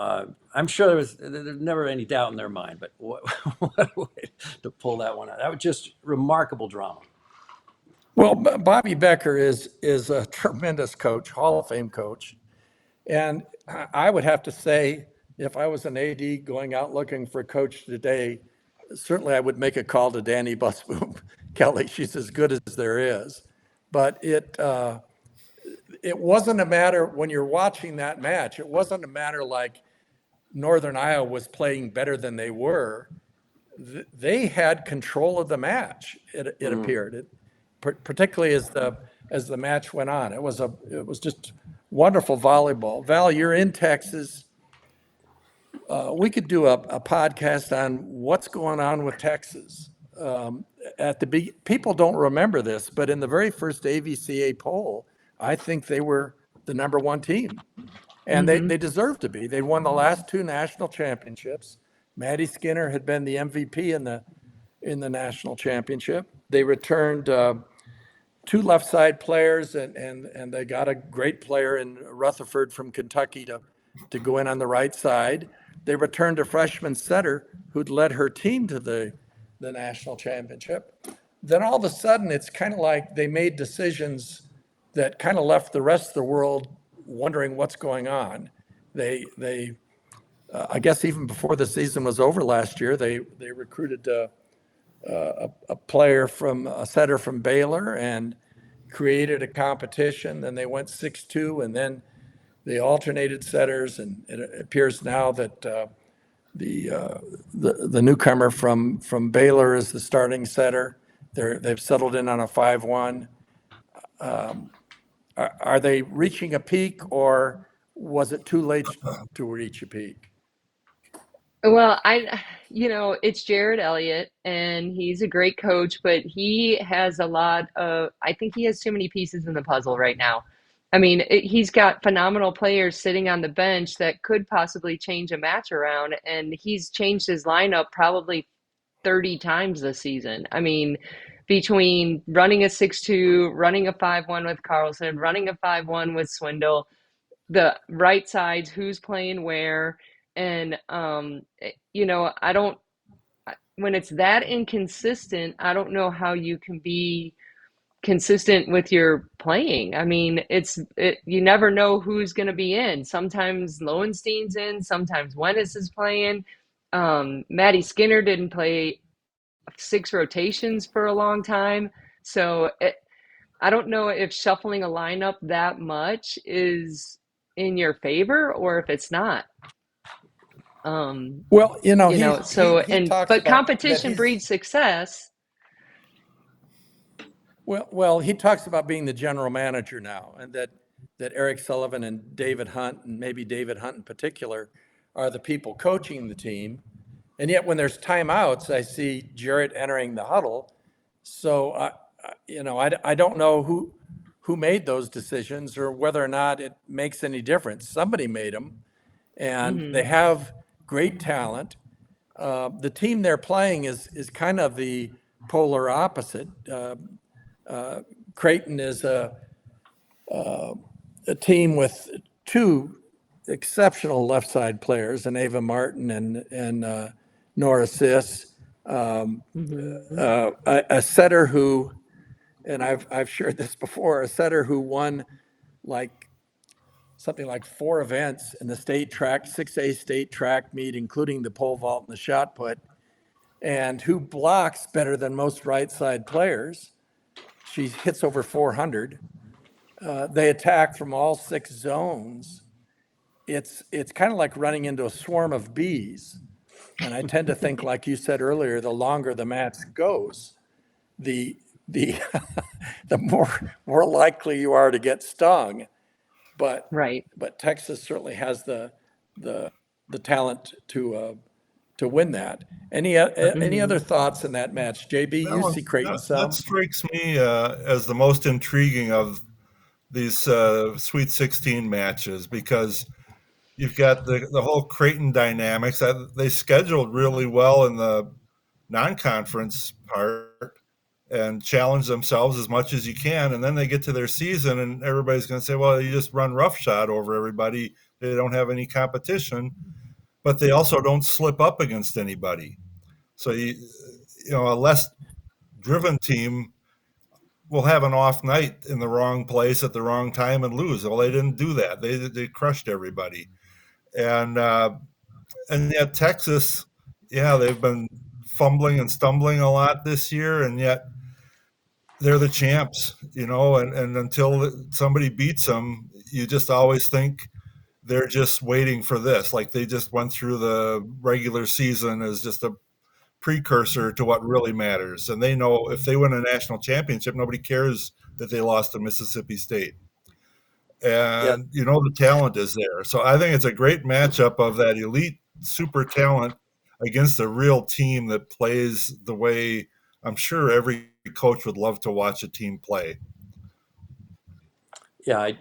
D: I'm sure there's never any doubt in their mind, but what a way to pull that one out. That was just remarkable drama.
B: Well, Bobby Becker is a tremendous coach, Hall of Fame coach. And I would have to say, if I was an AD going out looking for a coach today, certainly I would make a call to Danny Busboom Kelly. She's as good as there is. But it wasn't a matter, when you're watching that match, it wasn't a matter like Northern Iowa was playing better than they were. They had control of the match, it appeared. particularly as the match went on. It was just wonderful volleyball. Val, you're in Texas. We could do a podcast on what's going on with Texas. People don't remember this, but in the very first AVCA poll, I think they were the number one team, and they deserved to be. They won the last two national championships. Maddie Skinner had been the MVP in the national championship. They returned two left side players, and they got a great player in Rutherford from Kentucky to go in on the right side. They returned a freshman setter who'd led her team to the national championship. Then all of a sudden, it's kind of like they made decisions that kind of left the rest of the world wondering what's going on. They I guess even before the season was over last year, they recruited a player a setter from Baylor and created a competition. Then they went 6-2, and then they alternated setters, and it appears now that the newcomer from Baylor is the starting setter. They've settled in on a 5-1. Are they reaching a peak, or was it too late to reach a peak?
E: Well, it's Jared Elliott, and he's a great coach, but he has I think he has too many pieces in the puzzle right now. I mean, he's got phenomenal players sitting on the bench that could possibly change a match around, and he's changed his lineup probably 30 times this season. I mean, between running a 6-2, running a 5-1 with Carlson, running a 5-1 with Swindle, the right sides, who's playing where, and when it's that inconsistent, I don't know how you can be consistent with your playing. I mean, you never know who's going to be in. Sometimes Lowenstein's in, sometimes Wennis is playing. Maddie Skinner didn't play 6 rotations for a long time. So I don't know if shuffling a lineup that much is in your favor or if it's not.
B: Well,
E: but competition breeds success.
B: Well, he talks about being the general manager now, and that Eric Sullivan and David Hunt, and maybe David Hunt in particular, are the people coaching the team. And yet when there's timeouts, I see Jarrett entering the huddle. So, I don't know who made those decisions or whether or not it makes any difference. Somebody made them, and they have great talent. The team they're playing is kind of the polar opposite. Creighton is a team with two exceptional left side players, and Ava Martin and Nora Sis, a setter who, and I've shared this before, a setter who won something like 4 events in the state track, 6A state track meet, including the pole vault and the shot put, and who blocks better than most right side players. She hits over 400. They attack from all 6 zones. It's kind of like running into a swarm of bees. And I tend to think, like you said earlier, the longer the match goes, the more likely you are to get stung. But
E: right.
B: But Texas certainly has the talent to win that. Any other thoughts in that match, JB? You see Creighton some?
C: That strikes me as the most intriguing of these Sweet 16 matches, because you've got the whole Creighton dynamics. They scheduled really well in the non-conference part and challenge themselves as much as you can, and then they get to their season and everybody's going to say, well, you just run roughshod over everybody. They don't have any competition, but they also don't slip up against anybody. So a less driven team will have an off night in the wrong place at the wrong time and lose. Well, they didn't do that. They crushed everybody. And yet Texas, they've been fumbling and stumbling a lot this year, and yet they're the champs, and until somebody beats them, you just always think they're just waiting for this. Like they just went through the regular season as just a precursor to what really matters. And they know if they win a national championship, nobody cares that they lost to Mississippi State.
D: Yeah.
C: And the talent is there. So I think it's a great matchup of that elite super talent against a real team that plays the way I'm sure every coach would love to watch a team play.
D: Yeah,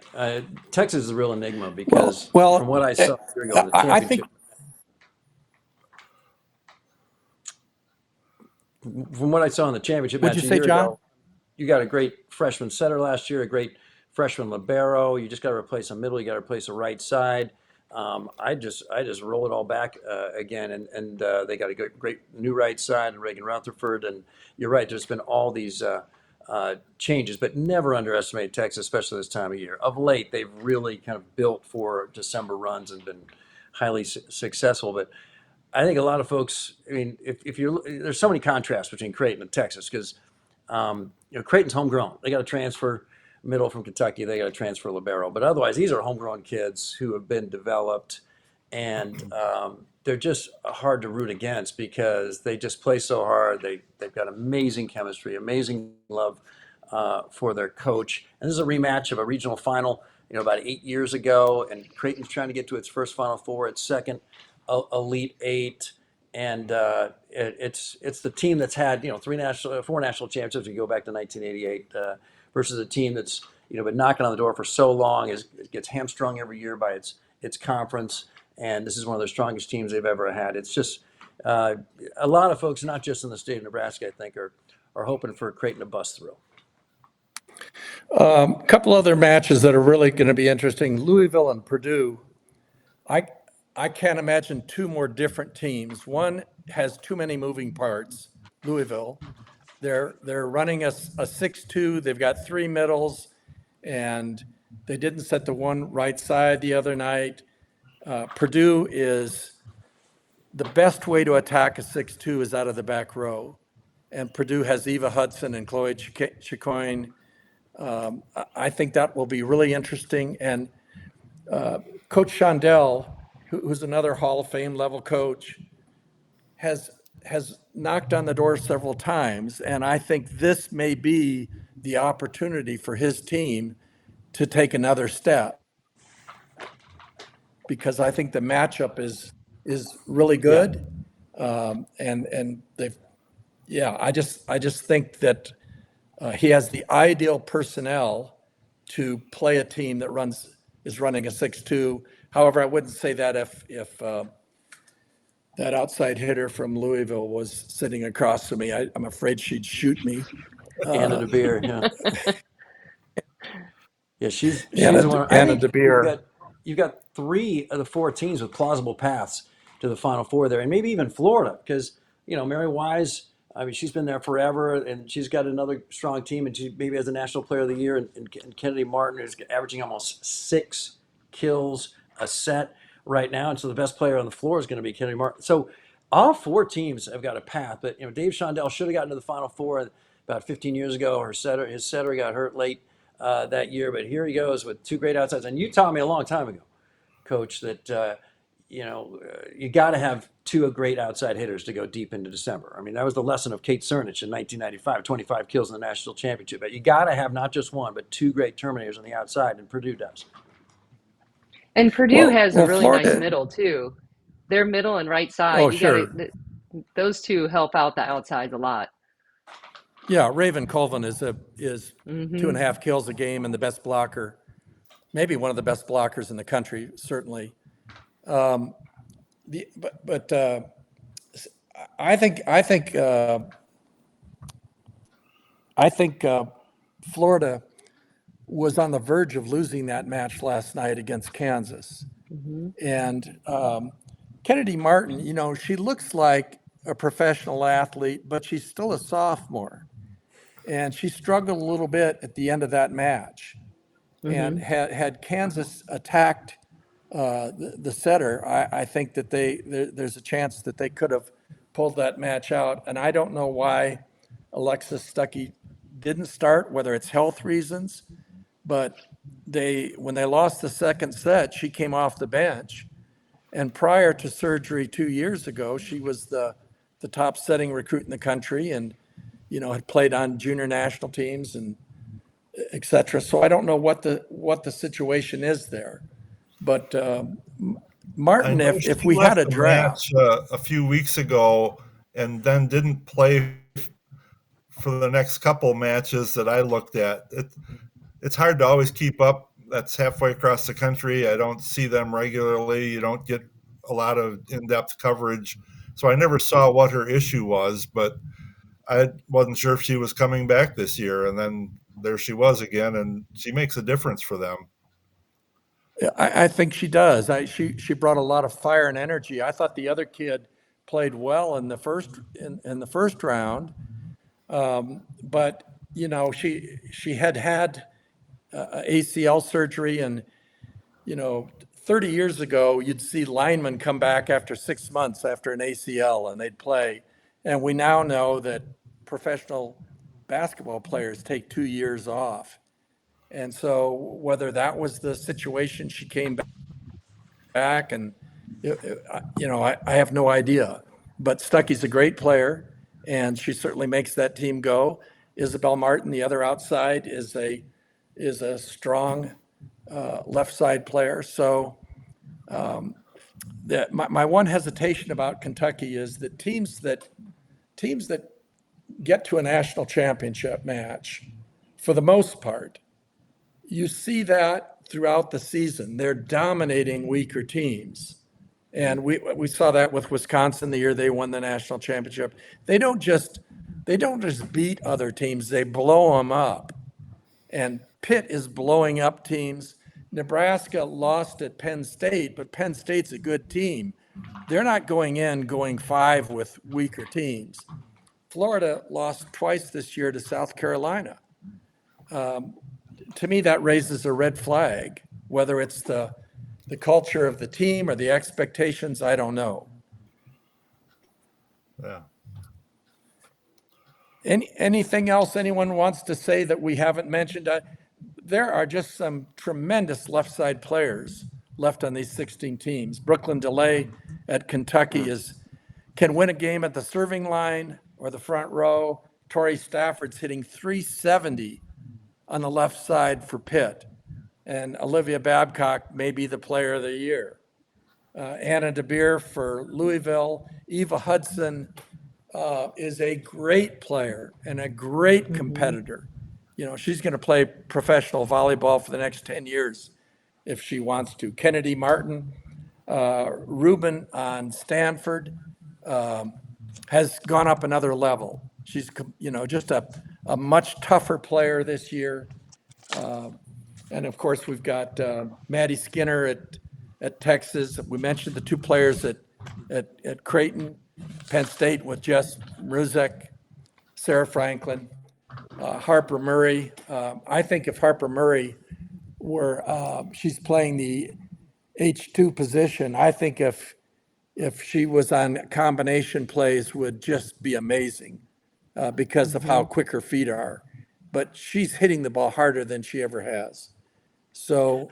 D: Texas is a real enigma because
B: Well,
D: from what I saw a year ago in the
B: I think
D: championship, from what I saw in the championship
B: What'd
D: match
B: you
D: a
B: say,
D: year
B: John?
D: ago, you got a great freshman setter last year, a great freshman libero. You just got to replace a middle. You got to replace a right side. I just roll it all back again, and they got a great new right side, and Reagan Rutherford. And you're right. There's been all these changes, but never underestimate Texas, especially this time of year. Of late, they've really kind of built for December runs and been highly successful. But I think a lot of folks, I mean, if you're, there's so many contrasts between Creighton and Texas because, Creighton's homegrown. They got to transfer middle from Kentucky. They got to transfer libero. But otherwise, these are homegrown kids who have been developed, and they're just hard to root against because they just play so hard. They've got amazing chemistry, amazing love for their coach. And this is a rematch of a regional final, about 8 years ago. And Creighton's trying to get to its first Final Four, its second Elite Eight, and it's the team that's had four national championships. You go back to 1988 versus a team that's been knocking on the door for so long. It gets hamstrung every year by its conference, and this is one of the strongest teams they've ever had. It's just a lot of folks, not just in the state of Nebraska, I think, are hoping for Creighton to bust through.
B: A couple other matches that are really going to be interesting. Louisville and Purdue. I can't imagine two more different teams. One has too many moving parts. Louisville. They're running a 6-2. They've got three middles, and they didn't set the one right side the other night. Purdue is the best way to attack a 6-2 is out of the back row, and Purdue has Eva Hudson and Chloe Chicoine. I think that will be really interesting. And Coach Shondell, who's another Hall of Fame level coach, has knocked on the door several times, and I think this may be the opportunity for his team to take another step because I think the matchup is really good, and they've I just think that he has the ideal personnel to play a team that is running a 6-2. However, I wouldn't say that if that outside hitter from Louisville was sitting across from me. I'm afraid she'd shoot me.
D: Anna DeBeer, yeah. Yeah, she's
B: Anna,
D: one. I
B: Anna
D: think
B: DeBeer.
D: you've got three of the four teams with plausible paths to the Final Four there, and maybe even Florida, because Mary Wise. I mean, she's been there forever, and she's got another strong team, and she maybe has a National Player of the Year, and Kennedy Martin is averaging almost 6 kills a set right now, and so the best player on the floor is going to be Kennedy Martin. So all four teams have got a path, but Dave Shondell should have gotten to the Final Four about 15 years ago. His setter got hurt late that year, but here he goes with two great outsides. And you taught me a long time ago, Coach, that you got to have two great outside hitters to go deep into December. I mean, that was the lesson of Kate Cernich in 1995, 25 kills in the national championship. But you got to have not just one, but two great terminators on the outside, and Purdue does.
E: And Purdue has a really
B: Florida,
E: nice middle too. Their middle and right side.
B: Oh,
E: You
B: sure.
E: those two help out the outsides a lot.
B: Yeah, Raven Colvin is 2.5
E: Mm-hmm.
B: kills a game and the best blocker, maybe one of the best blockers in the country, certainly. But I think Florida was on the verge of losing that match last night against Kansas.
E: Mm-hmm.
B: And Kennedy Martin, she looks like a professional athlete, but she's still a sophomore. And she struggled a little bit at the end of that match.
E: Mm-hmm.
B: And had Kansas attacked the setter, I think that there's a chance that they could have pulled that match out. And I don't know why Alexis Stuckey didn't start, whether it's health reasons, but when they lost the second set, she came off the bench. And prior to surgery 2 years ago, she was the the top setting recruit in the country, and had played on junior national teams and et cetera. So I don't know what the situation is there, but
C: I
B: Martin,
C: know
B: if
C: she
B: we had
C: left
B: a
C: the
B: draft,
C: match a few weeks ago and then didn't play for the next couple matches that I looked at. It's hard to always keep up. That's halfway across the country. I don't see them regularly. You don't get a lot of in-depth coverage. So I never saw what her issue was, but I wasn't sure if she was coming back this year. And then there she was again, and she makes a difference for them.
B: I think she does. She brought a lot of fire and energy. I thought the other kid played well in the first round, but she had ACL surgery, and 30 years ago you'd see linemen come back after 6 months after an ACL and they'd play, and we now know that professional basketball players take 2 years off. And so whether that was the situation, she came back, and I have no idea. But Stuckey's a great player, and she certainly makes that team go. Isabel Martin, the other outside, is a strong left side player. So my one hesitation about Kentucky is that teams that get to a national championship match, for the most part, you see that throughout the season. They're dominating weaker teams. And we saw that with Wisconsin the year they won the national championship. They don't just beat other teams, they blow them up. And Pitt is blowing up teams. Nebraska lost at Penn State, but Penn State's a good team. They're not going 5 with weaker teams. Florida lost twice this year to South Carolina. To me, that raises a red flag. Whether it's the culture of the team or the expectations, I don't know.
C: Yeah.
B: Anything else anyone wants to say that we haven't mentioned? There are just some tremendous left side players left on these 16 teams. Brooklyn DeLay at Kentucky can win a game at the serving line or the front row. Torrey Stafford's hitting .370 on the left side for Pitt. And Olivia Babcock may be the player of the year. Anna DeBeer for Louisville. Eva Hudson is a great player and a great competitor. She's going to play professional volleyball for the next 10 years if she wants to. Kennedy Martin, Rubin on Stanford, has gone up another level. She's, just a much tougher player this year. And of course, we've got Maddie Skinner at Texas. We mentioned the two players at Creighton, Penn State with Jess Mruzek, Sarah Franklin, Harper Murray. I think if Harper Murray she's playing the H2 position, I think if she was on combination plays would just be amazing because of how quick her feet are. But she's hitting the ball harder than she ever has. So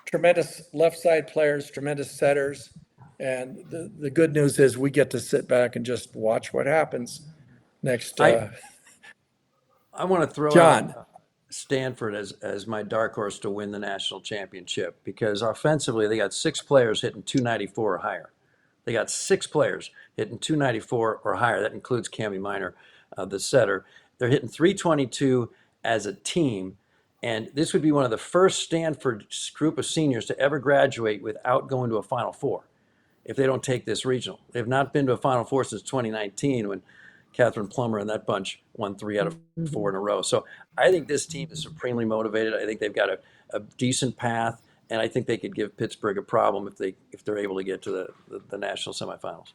B: tremendous left side players, tremendous setters. And the good news is we get to sit back and just watch what happens next.
D: I want to throw
B: John.
D: out Stanford as my dark horse to win the national championship because offensively they got 6 players hitting .294 or higher. They got 6 players hitting .294 or higher. That includes Cammie Minor, the setter. They're hitting .322 as a team. And this would be one of the first Stanford group of seniors to ever graduate without going to a Final Four if they don't take this regional. They've not been to a Final Four since 2019 when Catherine Plummer and that bunch won 3 out of 4 in a row. So I think this team is supremely motivated. I think they've got a decent path, and I think they could give Pittsburgh a problem if they're able to get to the national semifinals.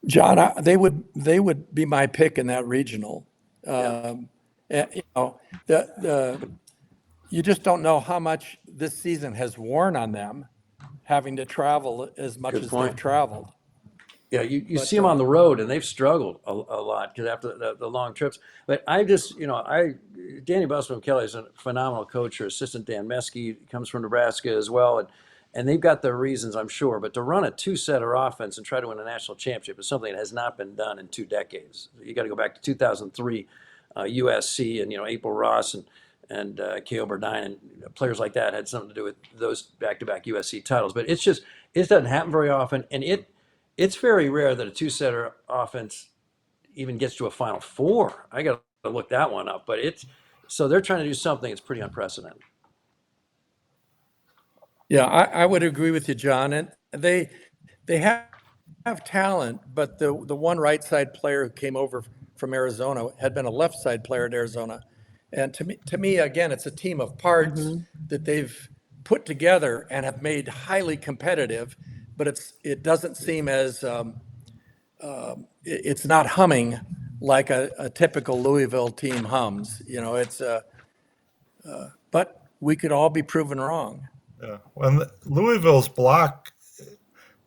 B: John, they would be my pick in that regional.
D: Yeah.
B: You just don't know how much this season has worn on them, having to travel as much
D: Good
B: as
D: point.
B: they've traveled.
D: Yeah, you see them on the road, and they've struggled a lot because after the long trips. But I just, Danny Busman Kelly is a phenomenal coach. Her assistant Dan Meskey comes from Nebraska as well, and they've got their reasons, I'm sure. But to run a two-setter offense and try to win a national championship is something that has not been done in 2 decades. You got to go back to 2003, USC, and April Ross and K.O. Burdine and players like that had something to do with those back-to-back USC titles. But it doesn't happen very often, and it's very rare that a two-setter offense even gets to a Final Four. I got to look that one up, but so they're trying to do something that's pretty unprecedented.
B: Yeah, I would agree with you, John. And they have talent, but the one right side player who came over from Arizona had been a left side player at Arizona. And to me, again, it's a team of parts that they've put together and have made highly competitive, but it doesn't seem as it's not humming like a typical Louisville team hums. But we could all be proven wrong.
C: Yeah. When Louisville's block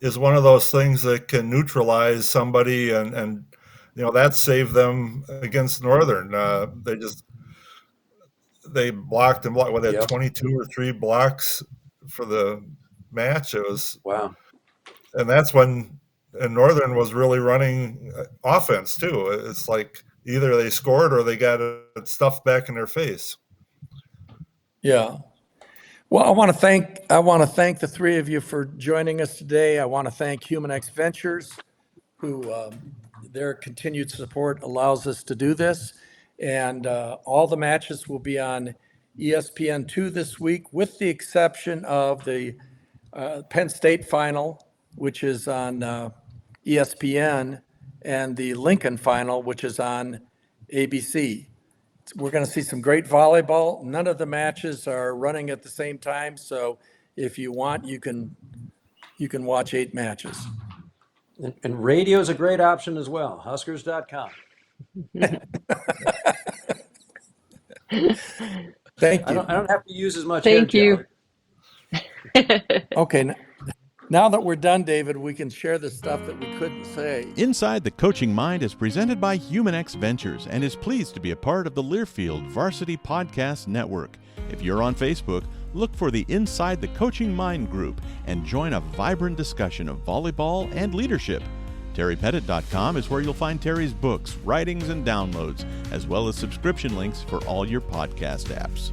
C: is one of those things that can neutralize somebody, and that saved them against Northern. They blocked and blocked. They had 22 or 3 blocks for the match. It was
D: wow,
C: and that's when Northern was really running offense too. It's like either they scored or they got it stuffed back in their face.
B: Yeah. Well, I want to thank the 3 of you for joining us today. I want to thank HumanX Ventures, who their continued support allows us to do this. And all the matches will be on ESPN2 this week, with the exception of the Penn State final, which is on ESPN, and the Lincoln final, which is on ABC. We're going to see some great volleyball. None of the matches are running at the same time, so if you want, you can watch 8 matches.
D: and radio is a great option as well. Huskers.com.
B: Thank
D: I
B: you.
D: don't have to use as much.
E: Thank
D: hair
E: you.
D: gel.
B: Okay, now that we're done, David, we can share the stuff that we couldn't say.
A: Inside the Coaching Mind is presented by HumanX Ventures and is pleased to be a part of the Learfield Varsity Podcast Network. If you're on Facebook, look for the Inside the Coaching Mind group and join a vibrant discussion of volleyball and leadership. TerryPettit.com is where you'll find Terry's books, writings, and downloads, as well as subscription links for all your podcast apps.